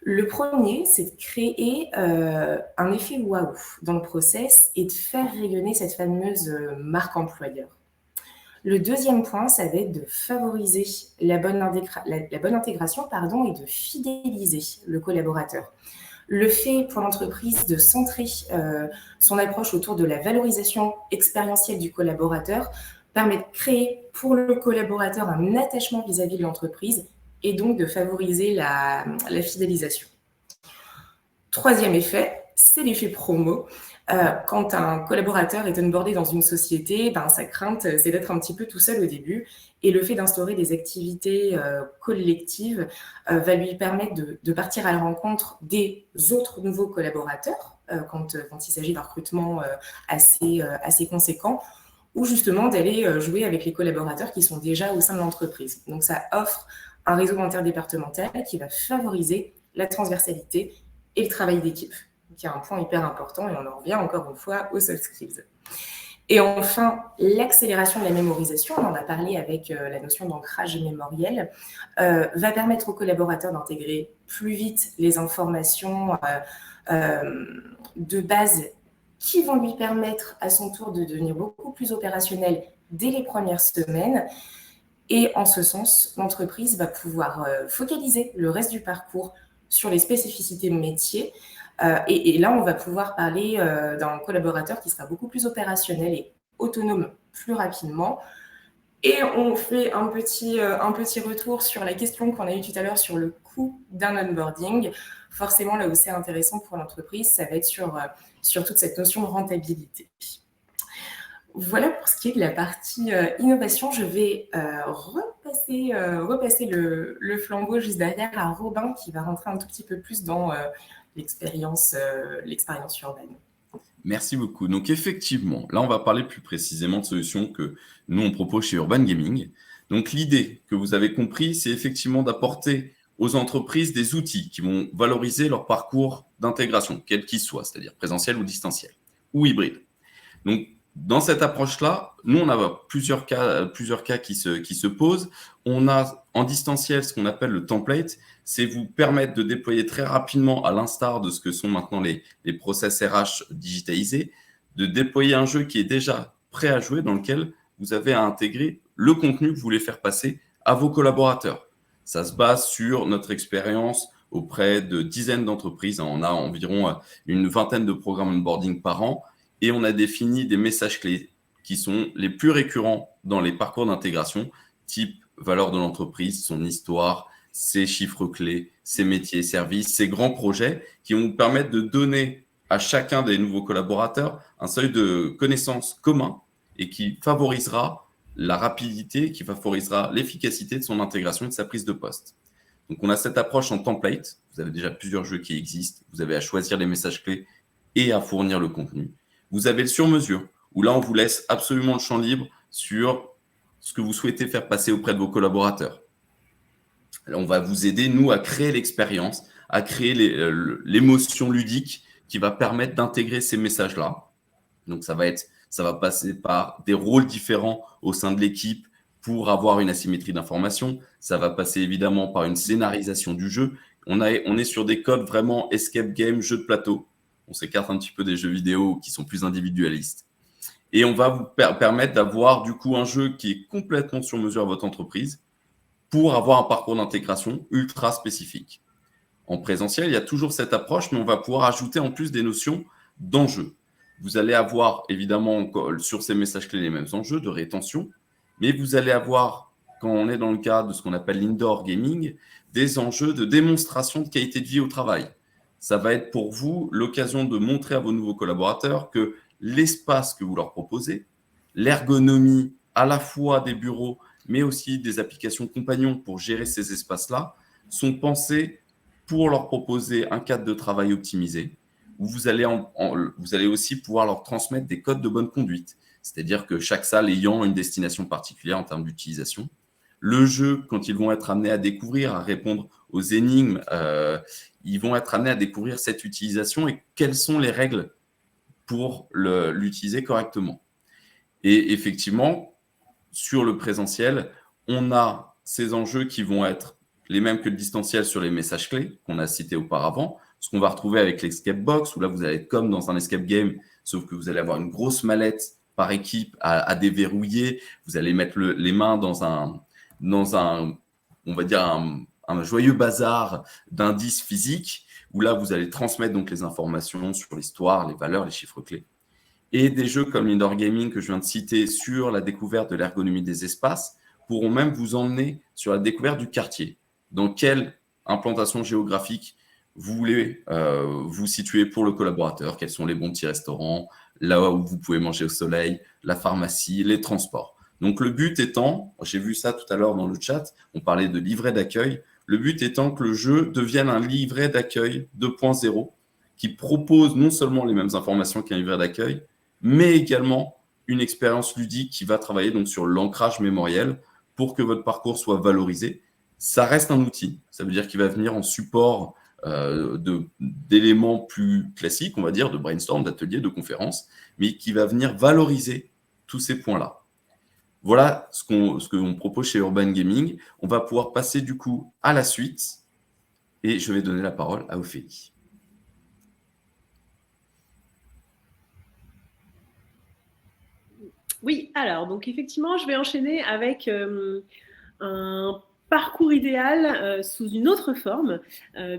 Le premier, c'est de créer un effet waouh dans le process et de faire rayonner cette fameuse marque employeur. Le deuxième point, ça va être de favoriser la bonne intégration et de fidéliser le collaborateur. Le fait pour l'entreprise de centrer son approche autour de la valorisation expérientielle du collaborateur permet de créer pour le collaborateur un attachement vis-à-vis de l'entreprise et donc de favoriser la fidélisation. Troisième effet, c'est l'effet promo. Quand un collaborateur est onboardé dans une société, sa crainte, c'est d'être un petit peu tout seul au début. Et le fait d'instaurer des activités collectives va lui permettre de partir à la rencontre des autres nouveaux collaborateurs quand il s'agit d'un recrutement assez conséquent, ou justement d'aller jouer avec les collaborateurs qui sont déjà au sein de l'entreprise. Donc, ça offre un réseau interdépartemental qui va favoriser la transversalité et le travail d'équipe, qui est un point hyper important, et on en revient encore une fois aux soft skills. Et enfin, l'accélération de la mémorisation, on en a parlé avec la notion d'ancrage mémoriel, va permettre aux collaborateurs d'intégrer plus vite les informations de base qui vont lui permettre à son tour de devenir beaucoup plus opérationnel dès les premières semaines. Et en ce sens, l'entreprise va pouvoir focaliser le reste du parcours sur les spécificités de métier. Et là, on va pouvoir parler d'un collaborateur qui sera beaucoup plus opérationnel et autonome plus rapidement. Et on fait un petit retour sur la question qu'on a eue tout à l'heure sur le coût d'un onboarding. Forcément, là où c'est intéressant pour l'entreprise, ça va être sur toute cette notion de rentabilité. Voilà pour ce qui est de la partie innovation. Je vais repasser le flambeau juste derrière à Robin qui va rentrer un tout petit peu plus dans l'expérience urbaine. Merci beaucoup. Donc effectivement, là on va parler plus précisément de solutions que nous on propose chez Urban Gaming. Donc l'idée que vous avez compris, c'est effectivement d'apporter aux entreprises des outils qui vont valoriser leur parcours d'intégration, quel qu'il soit, c'est-à-dire présentiel ou distanciel, ou hybride. Donc dans cette approche-là, nous on a plusieurs cas qui se posent. On a en distanciel ce qu'on appelle le template, c'est vous permettre de déployer très rapidement, à l'instar de ce que sont maintenant les process RH digitalisés, de déployer un jeu qui est déjà prêt à jouer, dans lequel vous avez à intégrer le contenu que vous voulez faire passer à vos collaborateurs. Ça se base sur notre expérience auprès de dizaines d'entreprises. On a environ une vingtaine de programmes onboarding par an et on a défini des messages clés qui sont les plus récurrents dans les parcours d'intégration, type valeur de l'entreprise, son histoire, ses chiffres clés, ses métiers et services, ses grands projets qui vont vous permettre de donner à chacun des nouveaux collaborateurs un seuil de connaissances commun et qui favorisera la rapidité, qui favorisera l'efficacité de son intégration et de sa prise de poste. Donc, on a cette approche en template. Vous avez déjà plusieurs jeux qui existent. Vous avez à choisir les messages clés et à fournir le contenu. Vous avez le sur-mesure, où là, on vous laisse absolument le champ libre sur ce que vous souhaitez faire passer auprès de vos collaborateurs. Là, on va vous aider, nous, à créer l'expérience, à créer l'émotion ludique qui va permettre d'intégrer ces messages-là. Donc, ça va passer par des rôles différents au sein de l'équipe pour avoir une asymétrie d'information. Ça va passer évidemment par une scénarisation du jeu. On est sur des codes vraiment escape game, jeu de plateau. On s'écarte un petit peu des jeux vidéo qui sont plus individualistes. Et on va vous permettre d'avoir du coup un jeu qui est complètement sur mesure à votre entreprise pour avoir un parcours d'intégration ultra spécifique. En présentiel, il y a toujours cette approche, mais on va pouvoir ajouter en plus des notions d'enjeux. Vous allez avoir évidemment sur ces messages clés les mêmes enjeux de rétention, mais vous allez avoir, quand on est dans le cadre de ce qu'on appelle l'indoor gaming, des enjeux de démonstration de qualité de vie au travail. Ça va être pour vous l'occasion de montrer à vos nouveaux collaborateurs que l'espace que vous leur proposez, l'ergonomie à la fois des bureaux, mais aussi des applications compagnons pour gérer ces espaces-là, sont pensés pour leur proposer un cadre de travail optimisé, où vous allez aussi pouvoir leur transmettre des codes de bonne conduite, c'est-à-dire que chaque salle ayant une destination particulière en termes d'utilisation. Le jeu, quand ils vont être amenés à découvrir, à répondre aux énigmes, ils vont être amenés à découvrir cette utilisation et quelles sont les règles pour l'utiliser correctement. Et effectivement, sur le présentiel, on a ces enjeux qui vont être les mêmes que le distanciel sur les messages clés qu'on a cités auparavant, ce qu'on va retrouver avec l'escape box, où là, vous allez être comme dans un escape game, sauf que vous allez avoir une grosse mallette par équipe à déverrouiller. Vous allez mettre les mains dans un on va dire, un joyeux bazar d'indices physiques, où là, vous allez transmettre donc les informations sur l'histoire, les valeurs, les chiffres clés. Et des jeux comme l'indoor gaming que je viens de citer sur la découverte de l'ergonomie des espaces pourront même vous emmener sur la découverte du quartier. Dans quelle implantation géographique vous voulez vous situer pour le collaborateur, quels sont les bons petits restaurants, là où vous pouvez manger au soleil, la pharmacie, les transports. Donc le but étant, j'ai vu ça tout à l'heure dans le chat, on parlait de livret d'accueil, le but étant que le jeu devienne un livret d'accueil 2.0 qui propose non seulement les mêmes informations qu'un livret d'accueil, mais également une expérience ludique qui va travailler donc sur l'ancrage mémoriel pour que votre parcours soit valorisé. Ça reste un outil, ça veut dire qu'il va venir en support d'éléments plus classiques, on va dire, de brainstorm, d'ateliers, de conférences, mais qui va venir valoriser tous ces points-là. Voilà ce qu'on propose chez Urban Gaming. On va pouvoir passer du coup à la suite et je vais donner la parole à Ophélie. Oui, alors, donc effectivement, je vais enchaîner avec un parcours idéal sous une autre forme,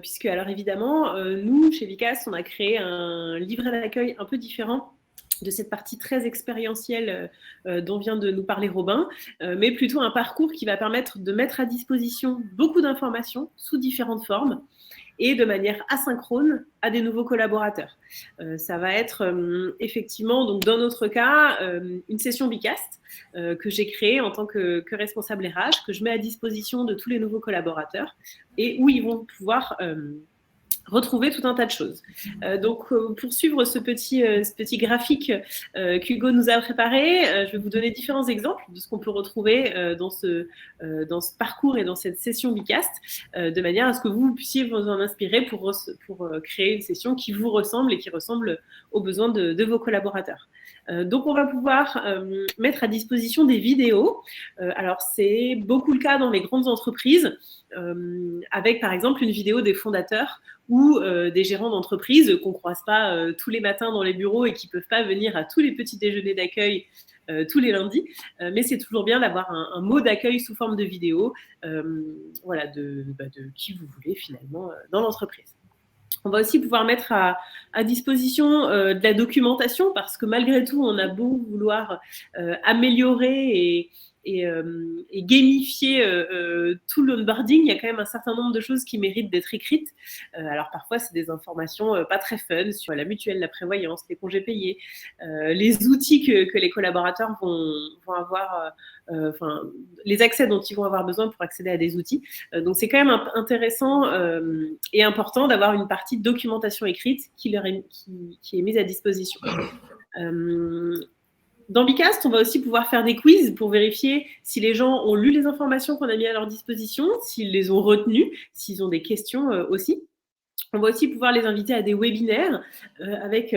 puisque, alors évidemment, nous, chez Vicas, on a créé un livret d'accueil un peu différent de cette partie très expérientielle dont vient de nous parler Robin, mais plutôt un parcours qui va permettre de mettre à disposition beaucoup d'informations sous différentes formes et de manière asynchrone à des nouveaux collaborateurs. Ça va être effectivement, donc dans notre cas, une session Bicast que j'ai créée en tant que responsable RH, que je mets à disposition de tous les nouveaux collaborateurs et où ils vont pouvoir retrouver tout un tas de choses. Donc, pour suivre ce petit graphique qu'Hugo nous a préparé, je vais vous donner différents exemples de ce qu'on peut retrouver dans ce parcours et dans cette session Bicast, de manière à ce que vous puissiez vous en inspirer pour créer une session qui vous ressemble et qui ressemble aux besoins de vos collaborateurs. Donc, on va pouvoir mettre à disposition des vidéos. Alors, c'est beaucoup le cas dans les grandes entreprises, avec par exemple une vidéo des fondateurs ou des gérants d'entreprise qu'on ne croise pas tous les matins dans les bureaux et qui ne peuvent pas venir à tous les petits déjeuners d'accueil tous les lundis. Mais c'est toujours bien d'avoir un mot d'accueil sous forme de vidéo, voilà, de qui vous voulez finalement dans l'entreprise. On va aussi pouvoir mettre à disposition de la documentation parce que malgré tout, on a beau vouloir améliorer et gamifier tout l'onboarding, il y a quand même un certain nombre de choses qui méritent d'être écrites. Alors parfois, c'est des informations pas très fun sur la mutuelle, la prévoyance, les congés payés, les outils que les collaborateurs vont avoir, les accès dont ils vont avoir besoin pour accéder à des outils. Donc c'est quand même intéressant et important d'avoir une partie de documentation écrite qui est mise à disposition. Dans Bicast, on va aussi pouvoir faire des quiz pour vérifier si les gens ont lu les informations qu'on a mises à leur disposition, s'ils les ont retenues, s'ils ont des questions aussi. On va aussi pouvoir les inviter à des webinaires avec,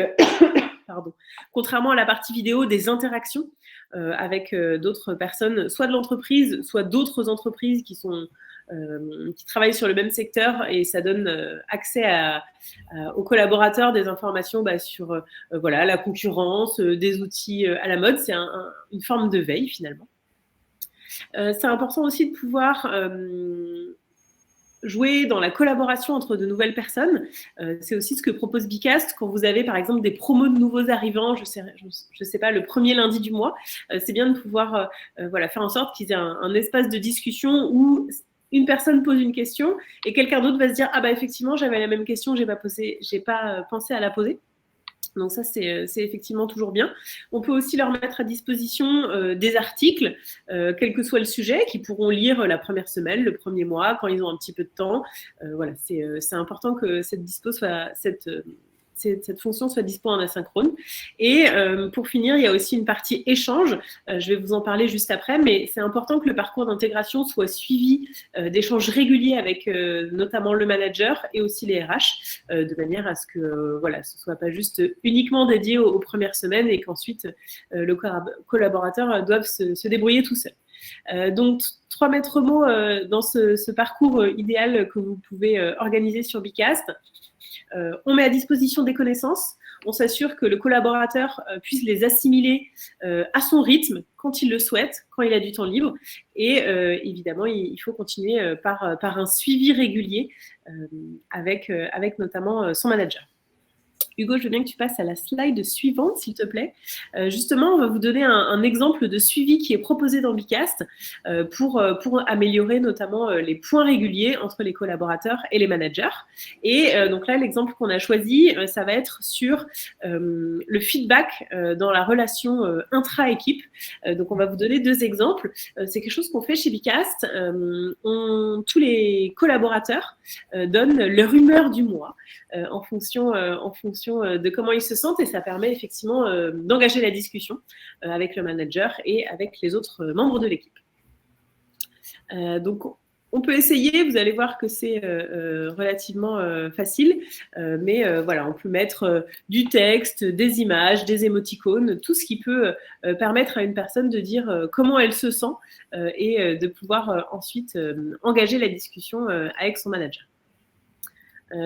contrairement à la partie vidéo, des interactions avec d'autres personnes, soit de l'entreprise, soit d'autres entreprises qui travaillent sur le même secteur, et ça donne accès aux collaborateurs des informations sur la concurrence, des outils à la mode. C'est une forme de veille finalement. C'est important aussi de pouvoir jouer dans la collaboration entre de nouvelles personnes. C'est aussi ce que propose Bicast quand vous avez par exemple des promos de nouveaux arrivants, je sais pas, le premier lundi du mois. C'est bien de pouvoir faire en sorte qu'ils aient un espace de discussion où une personne pose une question et quelqu'un d'autre va se dire « Ah bah effectivement, j'avais la même question, j'ai pas pensé à la poser ». Donc ça, c'est effectivement toujours bien. On peut aussi leur mettre à disposition des articles, quel que soit le sujet, qu'ils pourront lire la première semaine, le premier mois, quand ils ont un petit peu de temps. C'est important que cette fonction soit dispo en asynchrone. Et pour finir, il y a aussi une partie échange. Je vais vous en parler juste après, mais c'est important que le parcours d'intégration soit suivi d'échanges réguliers avec notamment le manager et aussi les RH, de manière à ce que ce soit pas juste uniquement dédié aux premières semaines et qu'ensuite le collaborateur doive se débrouiller tout seul. Donc, 3 maîtres mots dans ce parcours idéal que vous pouvez organiser sur Bicast. On met à disposition des connaissances, on s'assure que le collaborateur puisse les assimiler à son rythme, quand il le souhaite, quand il a du temps libre. Et évidemment, il faut continuer par un suivi régulier avec notamment son manager. Hugo, je veux bien que tu passes à la slide suivante, s'il te plaît. Justement, on va vous donner un exemple de suivi qui est proposé dans Bicast pour améliorer notamment les points réguliers entre les collaborateurs et les managers. Et donc là, l'exemple qu'on a choisi, ça va être sur le feedback dans la relation intra-équipe. Donc, on va vous donner 2 exemples. C'est quelque chose qu'on fait chez Bicast. Tous les collaborateurs donnent leur humeur du mois en fonction de comment ils se sentent, et ça permet effectivement d'engager la discussion avec le manager et avec les autres membres de l'équipe. Donc, on peut essayer, vous allez voir que c'est relativement facile, mais on peut mettre du texte, des images, des émoticônes, tout ce qui peut permettre à une personne de dire comment elle se sent et de pouvoir ensuite engager la discussion avec son manager.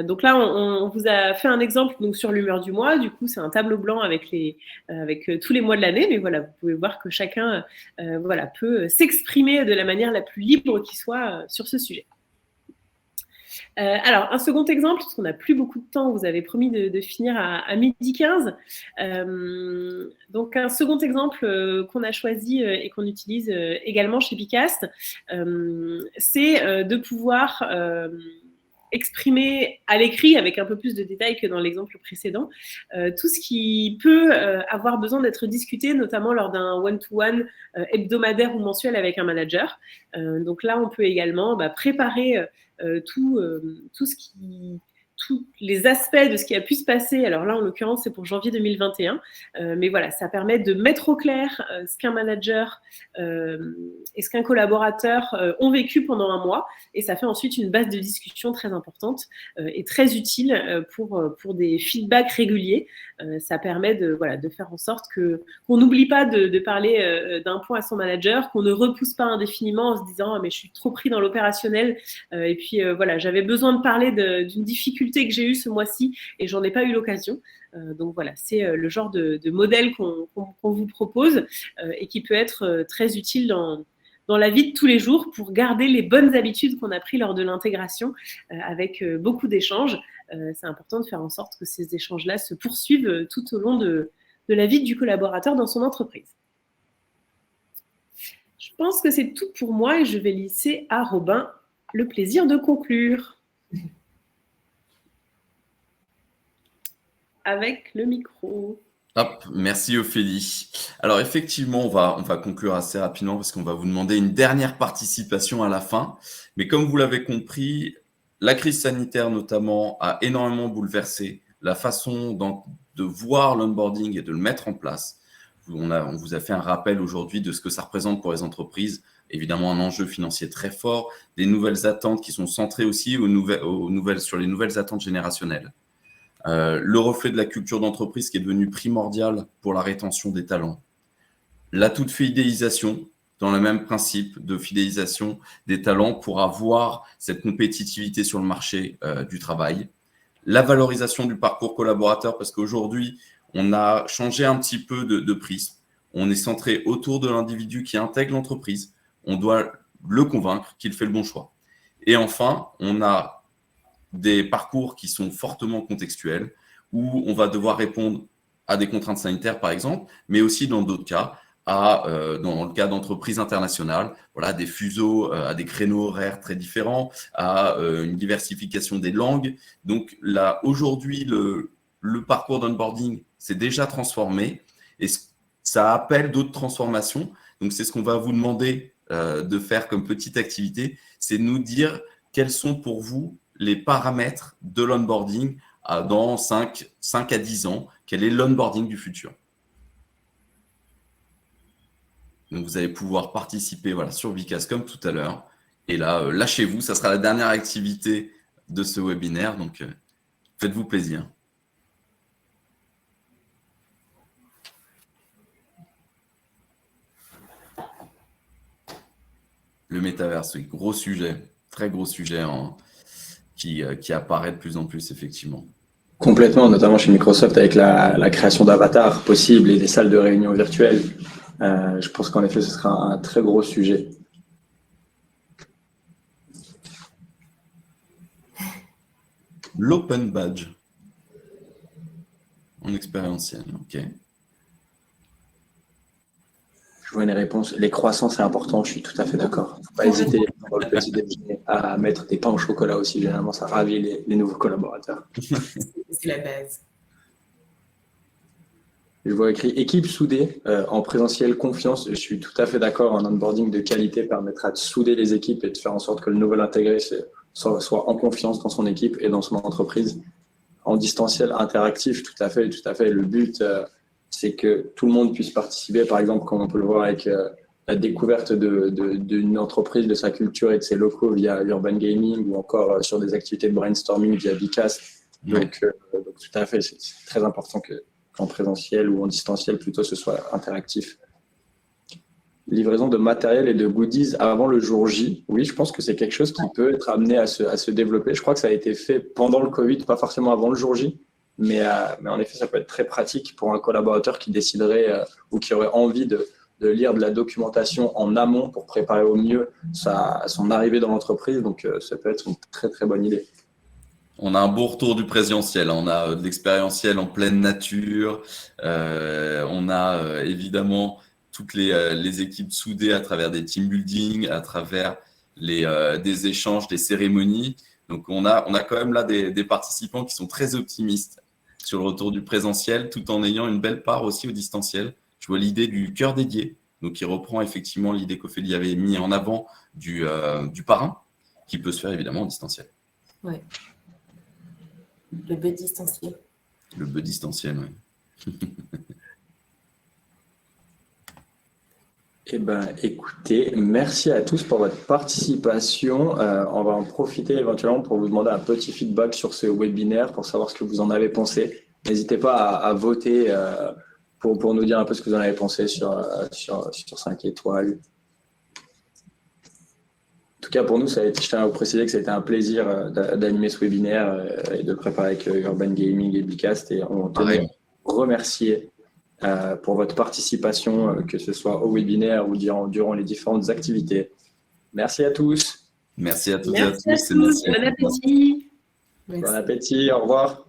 Donc là, on vous a fait un exemple donc, sur l'humeur du mois. Du coup, c'est un tableau blanc avec tous les mois de l'année. Mais voilà, vous pouvez voir que chacun peut s'exprimer de la manière la plus libre qui soit sur ce sujet. Alors, un second exemple, parce qu'on n'a plus beaucoup de temps, vous avez promis de finir à midi 15. Donc, un second exemple qu'on a choisi et qu'on utilise également chez Bicast, c'est de pouvoir exprimer à l'écrit avec un peu plus de détails que dans l'exemple précédent, tout ce qui peut avoir besoin d'être discuté, notamment lors d'un one-to-one hebdomadaire ou mensuel avec un manager. Donc là, on peut également préparer tous les aspects de ce qui a pu se passer. Alors là, en l'occurrence, c'est pour janvier 2021. Mais voilà, ça permet de mettre au clair ce qu'un manager et ce qu'un collaborateur ont vécu pendant un mois. Et ça fait ensuite une base de discussion très importante et très utile pour des feedbacks réguliers. Ça permet de faire en sorte qu'on n'oublie pas de parler d'un point à son manager, qu'on ne repousse pas indéfiniment en se disant mais je suis trop pris dans l'opérationnel et puis j'avais besoin de parler d'une difficulté que j'ai eue ce mois-ci et j'en ai pas eu l'occasion. Donc voilà, c'est le genre de modèle qu'on vous propose et qui peut être très utile dans la vie de tous les jours pour garder les bonnes habitudes qu'on a prises lors de l'intégration avec beaucoup d'échanges. C'est important de faire en sorte que ces échanges-là se poursuivent tout au long de la vie du collaborateur dans son entreprise. Je pense que c'est tout pour moi et je vais laisser à Robin le plaisir de conclure. Avec le micro. Hop, merci Ophélie. Alors effectivement, on va conclure assez rapidement parce qu'on va vous demander une dernière participation à la fin. Mais comme vous l'avez compris, la crise sanitaire notamment a énormément bouleversé la façon de voir l'onboarding et de le mettre en place. On vous a fait un rappel aujourd'hui de ce que ça représente pour les entreprises. Évidemment, un enjeu financier très fort, des nouvelles attentes qui sont centrées aussi sur les nouvelles attentes générationnelles. Le reflet de la culture d'entreprise qui est devenue primordiale pour la rétention des talents. L'atout de fidélisation, dans le même principe de fidélisation des talents pour avoir cette compétitivité sur le marché du travail. La valorisation du parcours collaborateur, parce qu'aujourd'hui, on a changé un petit peu de prisme. On est centré autour de l'individu qui intègre l'entreprise. On doit le convaincre qu'il fait le bon choix. Et enfin, on a des parcours qui sont fortement contextuels, où on va devoir répondre à des contraintes sanitaires, par exemple, mais aussi dans d'autres cas, dans le cas d'entreprises internationales, des fuseaux à des créneaux horaires très différents, à une diversification des langues. Donc là, aujourd'hui, le parcours d'onboarding s'est déjà transformé et ça appelle d'autres transformations. Donc c'est ce qu'on va vous demander de faire comme petite activité, c'est de nous dire quels sont pour vous les paramètres de l'onboarding dans 5 à 10 ans. Quel est l'onboarding du futur? Donc, vous allez pouvoir participer sur Vicas comme tout à l'heure. Et là, lâchez-vous. Ça sera la dernière activité de ce webinaire. Donc, faites-vous plaisir. Le métaverse, oui, gros sujet. Très gros sujet qui apparaît de plus en plus, effectivement. Complètement, notamment chez Microsoft avec la création d'avatars possibles et des salles de réunion virtuelles. Je pense qu'en effet, ce sera un très gros sujet. L'open badge en expérientiel, ok. Je vois une réponse. Les croissants, c'est important, je suis tout à fait d'accord. Il ne faut pas hésiter pour le petit déjeuner à mettre des pains au chocolat aussi. Généralement, ça ravit les nouveaux collaborateurs. C'est la base. Je vois écrit équipe soudée en présentiel, confiance. Je suis tout à fait d'accord. Un onboarding de qualité permettra de souder les équipes et de faire en sorte que le nouvel intégré soit en confiance dans son équipe et dans son entreprise. En distanciel, interactif, tout à fait. Le but, c'est que tout le monde puisse participer. Par exemple, comme on peut le voir avec la découverte d'une entreprise, de sa culture et de ses locaux via Urban Gaming ou encore sur des activités de brainstorming via Vicas. Donc, tout à fait, c'est très important qu'en présentiel ou en distanciel, plutôt, ce soit interactif. Livraison de matériel et de goodies avant le jour J. Oui, je pense que c'est quelque chose qui peut être amené à se développer. Je crois que ça a été fait pendant le Covid, pas forcément avant le jour J. Mais en effet, ça peut être très pratique pour un collaborateur qui déciderait ou qui aurait envie de lire de la documentation en amont pour préparer au mieux son arrivée dans l'entreprise. Donc, ça peut être une très, très bonne idée. On a un beau retour du présentiel. On a de l'expérientiel en pleine nature. On a évidemment toutes les équipes soudées à travers des team building, à travers des échanges, des cérémonies. Donc, on a quand même là des participants qui sont très optimistes sur le retour du présentiel, tout en ayant une belle part aussi au distanciel. Je vois l'idée du cœur dédié, donc qui reprend effectivement l'idée qu'Ophélie avait mis en avant du parrain, qui peut se faire évidemment en distanciel. Ouais. Le but distanciel. Le but distanciel, oui. Eh ben, écoutez, merci à tous pour votre participation. On va en profiter éventuellement pour vous demander un petit feedback sur ce webinaire pour savoir ce que vous en avez pensé. N'hésitez pas à voter pour nous dire un peu ce que vous en avez pensé sur 5 étoiles. En tout cas, pour nous, je tiens à vous préciser que ça a été un plaisir d'animer ce webinaire et de le préparer avec Urban Gaming et Bicast. Et on tenait à remercier pour votre participation, que ce soit au webinaire ou durant les différentes activités. Merci à tous. Merci à toutes Merci et à à tous. tous. Bon appétit. Bon appétit. Au revoir.